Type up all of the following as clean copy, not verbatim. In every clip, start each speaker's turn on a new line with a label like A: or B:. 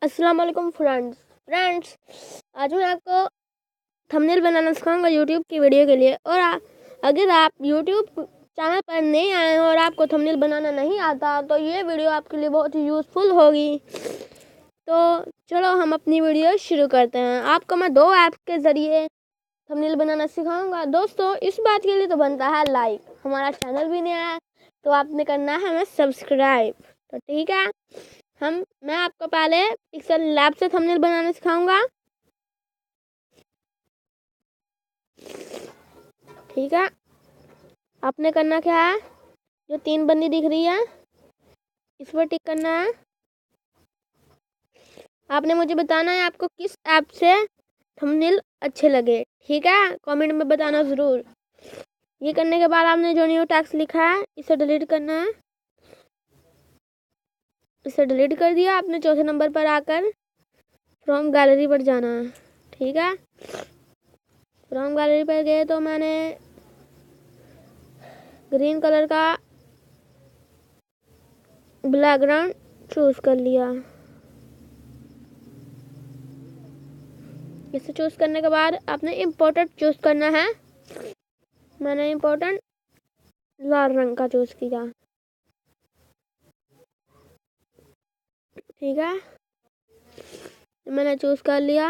A: अस्सलाम वालेकुम फ्रेंड्स आज मैं आपको थंबनेल बनाना सिखाऊंगा यूट्यूब की वीडियो के लिए। और अगर आप यूट्यूब चैनल पर नहीं आए हैं और आपको थंबनेल बनाना नहीं आता तो ये वीडियो आपके लिए बहुत ही यूज़फुल होगी। तो चलो हम अपनी वीडियो शुरू करते हैं। आपको मैं 2 ऐप के ज़रिए थंबनेल बनाना सिखाऊंगा। दोस्तों इस बात के लिए तो बनता है लाइक, हमारा चैनल भी नया है तो आपने करना है हमें सब्सक्राइब। तो ठीक है, मैं आपको पहले पिक्सल लैब से थंबनेल बनाना सिखाऊंगा। ठीक है, आपने करना क्या है, जो 3 बंदी दिख रही है इस पर टिक करना है। आपने मुझे बताना है आपको किस ऐप से थंबनेल अच्छे लगे। ठीक है, कमेंट में बताना ज़रूर। ये करने के बाद आपने जो न्यू टैक्स लिखा है इसे डिलीट करना है। इसे डिलीट कर दिया। आपने चौथे नंबर पर आकर फ्रॉम गैलरी पर जाना है। ठीक है, फ्रॉम गैलरी पर गए तो मैंने ग्रीन कलर का बैकग्राउंड चूज कर लिया। इसे चूज करने के बाद आपने इम्पोर्टेंट चूज करना है। मैंने इम्पोर्टेंट लाल रंग का चूज किया। ठीक है, मैंने चूज कर लिया।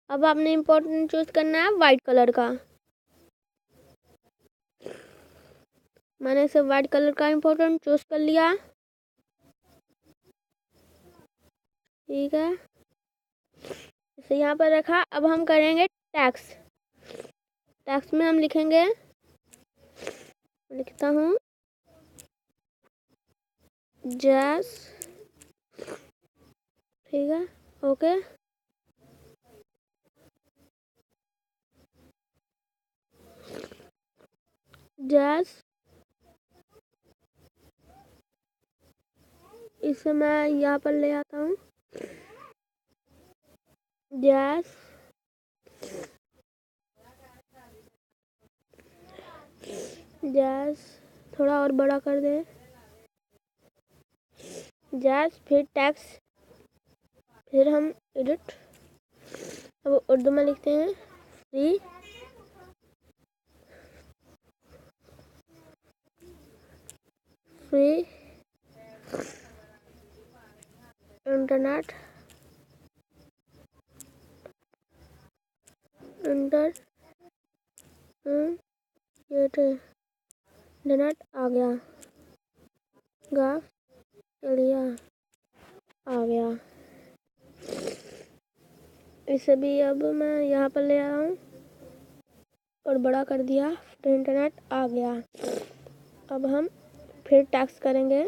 A: अब आपने इम्पोर्टेंट चूज करना है वाइट कलर का। मैंने इसे वाइट कलर का इम्पोर्टेंट चूज कर लिया। ठीक है, इसे यहाँ पर रखा। अब हम करेंगे टैक्स। टैक्स में हम लिखेंगे, लिखता हूँ जैस। ठीक है, ओके। जैस, इसे मैं यहाँ पर ले आता हूँ। जैस, जैस थोड़ा और बड़ा कर दे। जैस, फिर टैक्स, फिर हम एडिट। अब उर्दू में लिखते हैं फ्री फ्री इंटरनेट इंटरनेट आ गया, चलिए आ गया। इसे भी अब मैं यहाँ पर ले आया हूँ और बड़ा कर दिया। तो इंटरनेट आ गया। अब हम फिर टैक्स करेंगे।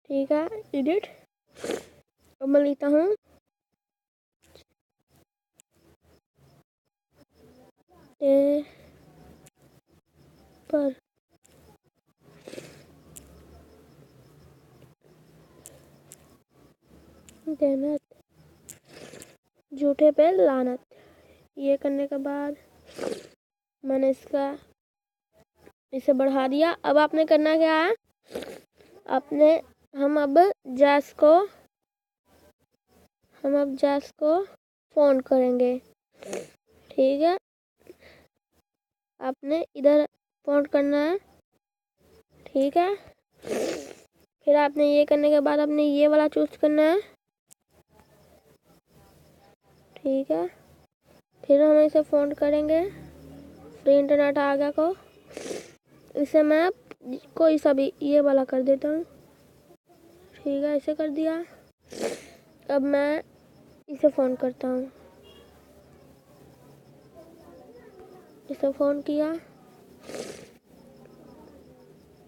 A: ठीक है, एडिट। अब मैं लिखता हूँ पर देनत, झूठे पे लानत। ये करने के बाद मैंने इसे बढ़ा दिया। अब आपने करना क्या है, हम अब जैस को फोन करेंगे। ठीक है, आपने इधर फोन करना है। ठीक है, फिर आपने ये करने के बाद आपने ये वाला चूज करना है। ठीक है, फिर हम इसे फोन करेंगे। फ्री इंटरनेट आ गया को इसे मैं कोई सा भी ये वाला कर देता हूँ। ठीक है, इसे कर दिया। अब मैं इसे फ़ोन करता हूँ। इसे फ़ोन किया,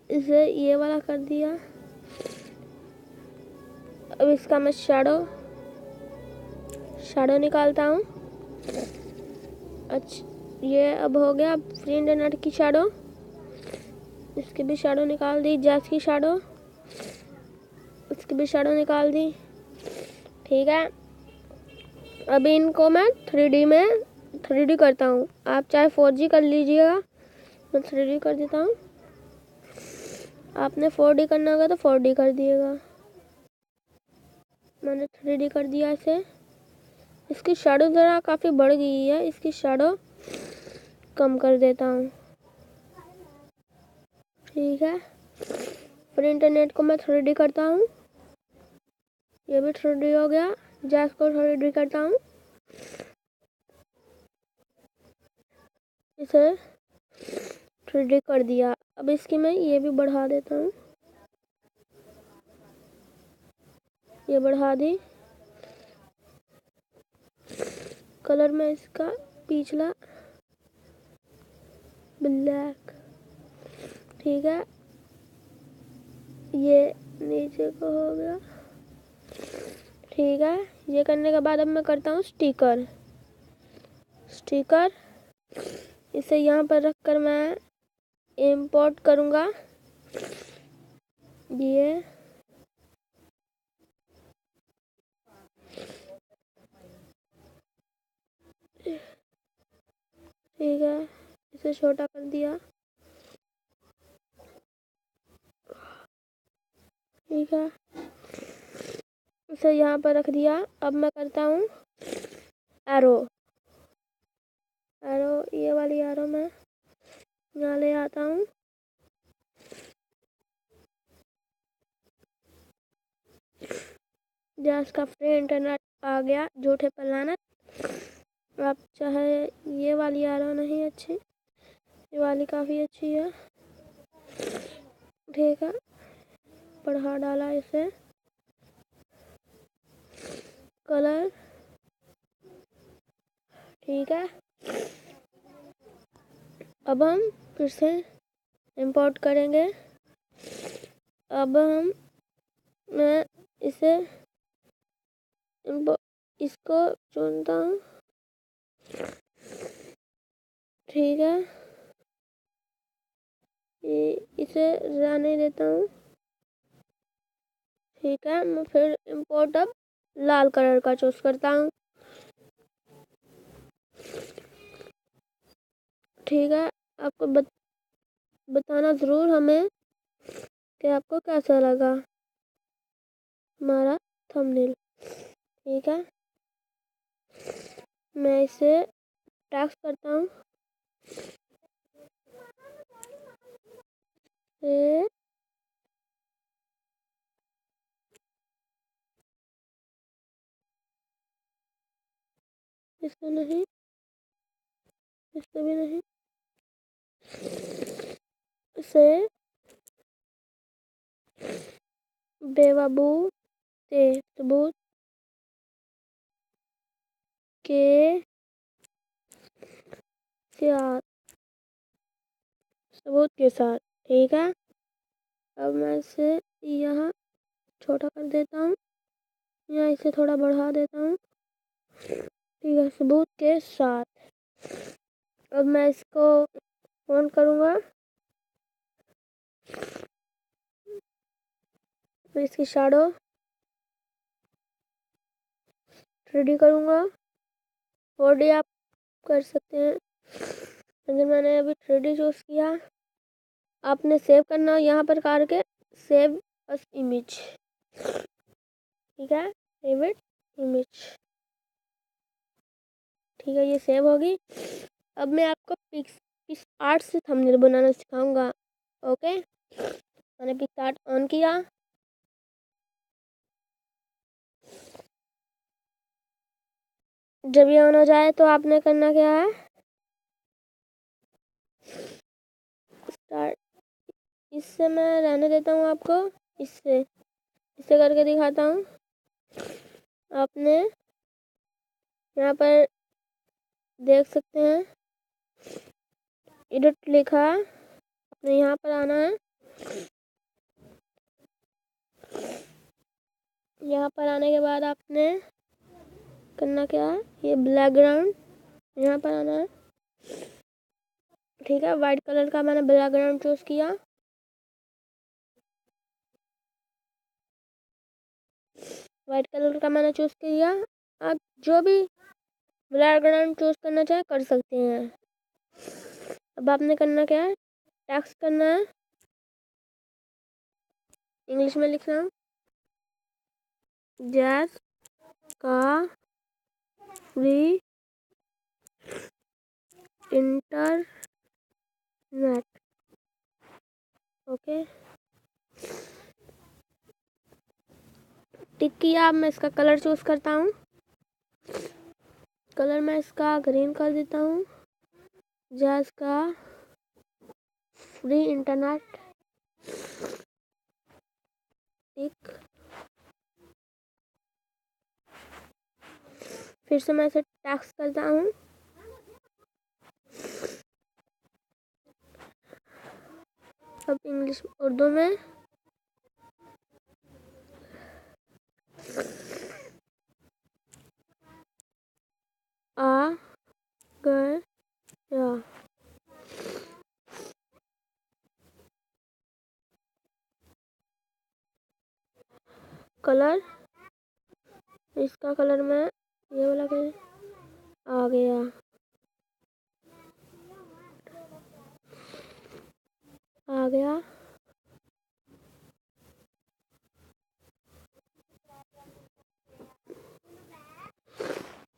A: इसे ये वाला कर दिया। अब इसका मैं शैडो निकालता हूँ। अच्छा, ये अब हो गया फ्री इंटरनेट की शैडो। इसकी भी शैडो निकाल दी। जैस की शैडो, इसकी भी शैडो निकाल दी। ठीक है, अभी इनको मैं 3D करता हूँ। आप चाहे 4G कर लीजिएगा, मैं 3D कर देता हूँ। आपने 4D करना होगा तो 4D कर दिएगा। मैंने 3D कर दिया इसे। इसकी शैडो ज़रा काफ़ी बढ़ गई है, इसकी शैडो कम कर देता हूँ। ठीक है, फिर इंटरनेट को मैं 3D करता हूँ। ये भी 3D हो गया। जैस को 3D करता हूँ, इसे 3D कर दिया। अब इसकी मैं ये भी बढ़ा देता हूँ, ये बढ़ा दी। कलर में इसका पिछला ब्लैक। ठीक है, ये नीचे को हो गया। ठीक है, ये करने के बाद अब मैं करता हूँ स्टिकर। इसे यहाँ पर रखकर मैं इंपोर्ट करूँगा। ये ठीक है, इसे छोटा कर दिया। ठीक है, इसे यहाँ पर रख दिया। अब मैं करता हूँ एरो। ये वाली एरो मैं यहाँ ले आता हूँ। जैस का फ्री इंटरनेट आ गया, झूठे पर लानत। आप चाहे ये वाली एरो नहीं अच्छी, ये वाली काफ़ी अच्छी है। ठीक है, बढ़ा डाला इसे। कलर ठीक है, अब हम फिर से इंपोर्ट करेंगे। अब मैं इसे इसको चुनता हूँ। ठीक है, इसे रहने देता हूँ। ठीक है, मैं फिर इंपोर्ट अब लाल कलर का चूज करता हूँ। ठीक है, आपको बताना ज़रूर हमें कि आपको कैसा लगा हमारा थंबनेल। ठीक है, मैं इसे टैक्स करता हूँ। इससे नहीं, इससे भी नहीं, इसे बेबाबू से सबूत के साथ ठीक है, अब मैं इसे यहाँ छोटा कर देता हूँ, यहाँ इसे थोड़ा बढ़ा देता हूँ। ठीक है, सबूत के साथ। अब मैं इसको ऑन करूँगा, फिर इसकी शैडो 3D करूँगा। 4D आप कर सकते हैं, लेकिन मैंने अभी 3D चूज़ किया। आपने सेव करना यहाँ पर करके सेव अस इमेज। ठीक है, सेव इट इमेज। ठीक है, ये सेव होगी। अब मैं आपको पिक्सआर्ट से थंबनेल बनाना सिखाऊंगा। ओके, मैंने पिक्सआर्ट ऑन किया। जब ये ऑन हो जाए तो आपने करना क्या है, स्टार्ट। इससे मैं रहने देता हूँ आपको, इससे करके दिखाता हूँ। आपने यहाँ पर देख सकते हैं एडिट लिखा है, आपने यहाँ पर आना है। यहाँ पर आने के बाद आपने करना क्या है, ये बैकग्राउंड यहाँ पर आना है। ठीक है, वाइट कलर का मैंने बैकग्राउंड चूज किया। वाइट कलर का मैंने चूज किया। आप जो भी बैकग्राउंड चूज करना चाहे कर सकते हैं। अब आपने करना क्या है, टेक्स्ट करना है, इंग्लिश में लिखना। जैस का फ्री इंटरनेट। ओके, टिक किया। अब मैं इसका कलर चूज करता हूँ। कलर मैं इसका ग्रीन कर देता हूँ। जैस का फ्री इंटरनेट, टिक। फिर से मैं इसे टैक्स करता हूँ। अब इंग्लिश उर्दू में आ गया। कलर, इसका कलर मैं ये वाला कलर आ गया। आ गया।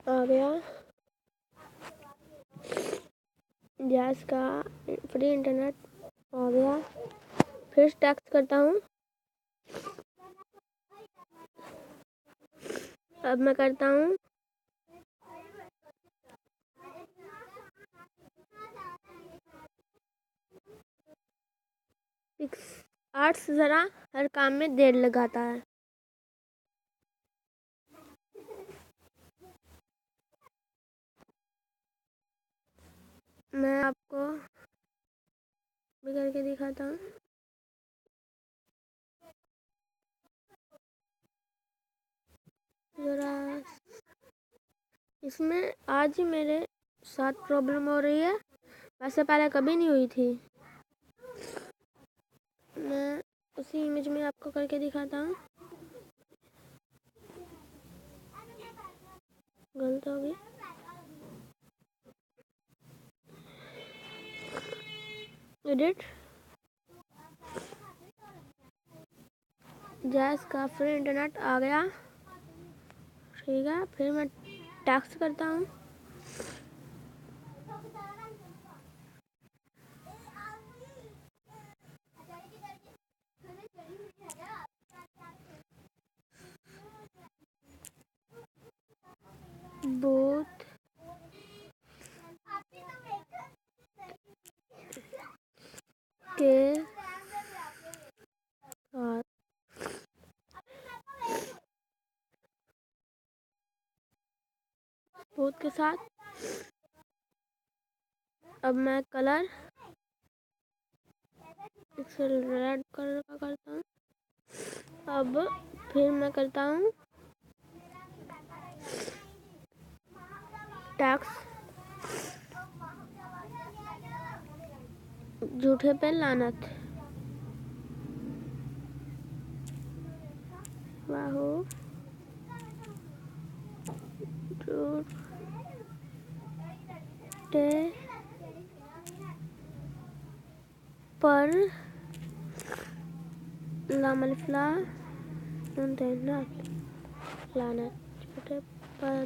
A: आ गया। गैस का फ्री इंटरनेट आ गया। फिर टैक्स करता हूँ। अब मैं करता हूँ PicsArt जरा हर काम में देर लगाता है। मैं आपको भी करके दिखाता हूँ। जरा इसमें आज ही मेरे साथ प्रॉब्लम हो रही है, वैसे पहले कभी नहीं हुई थी। मैं उसी इमेज में आपको करके दिखाता हूँ। गलत हो गई। एडिट। जैस का फ्री इंटरनेट आ गया। ठीक है, फिर मैं टैक्स करता हूँ। बोथ के साथ, बोथ के साथ। अब मैं कलर इसे रेड कलर का करता हूँ। अब फिर मैं करता हूँ टैक्स, झूठे पे लानत। वाहो, झूठे पर लामलफला लानत। झूठे पर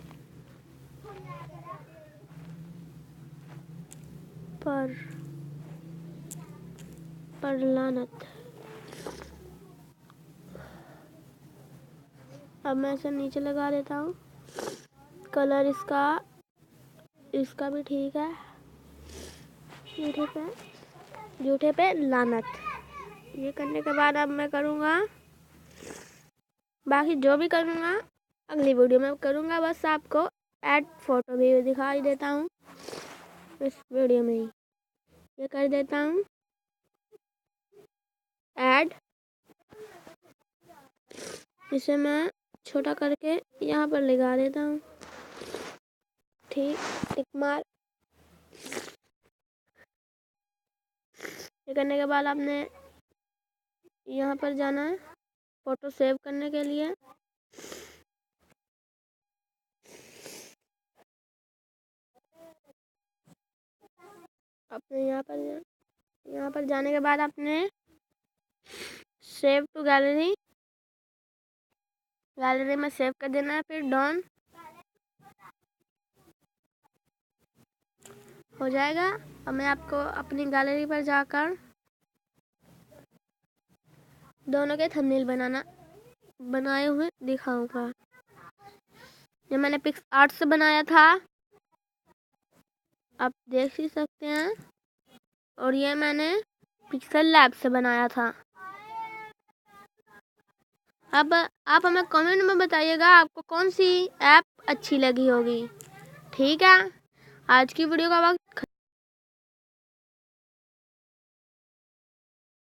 A: लानत। अब मैं इसे नीचे लगा देता हूँ। कलर इसका भी ठीक है। झूठे पे लानत। ये करने के बाद अब मैं करूँगा, बाकी जो भी करूँगा अगली वीडियो में करूँगा। बस आपको ऐड फोटो भी दिखाई देता हूँ इस वीडियो में ही। ये कर देता हूँ ऐड। इसे मैं छोटा करके यहाँ पर लगा देता हूँ। ठीक, टिक मार। ये करने के बाद आपने यहाँ पर जाना है फोटो सेव करने के लिए। आपने यहाँ पर जाने के बाद आपने सेव टू गैलरी गैलरी में सेव कर देना है, फिर डन हो जाएगा। अब मैं आपको अपनी गैलरी पर जाकर दोनों के थंबनेल बनाए हुए दिखाऊंगा। ये मैंने PicsArt से बनाया था, आप देख ही सकते हैं, और ये मैंने पिक्सल लैब से बनाया था। अब आप हमें कमेंट में बताइएगा आपको कौन सी ऐप अच्छी लगी होगी। ठीक है, आज की वीडियो का वक्त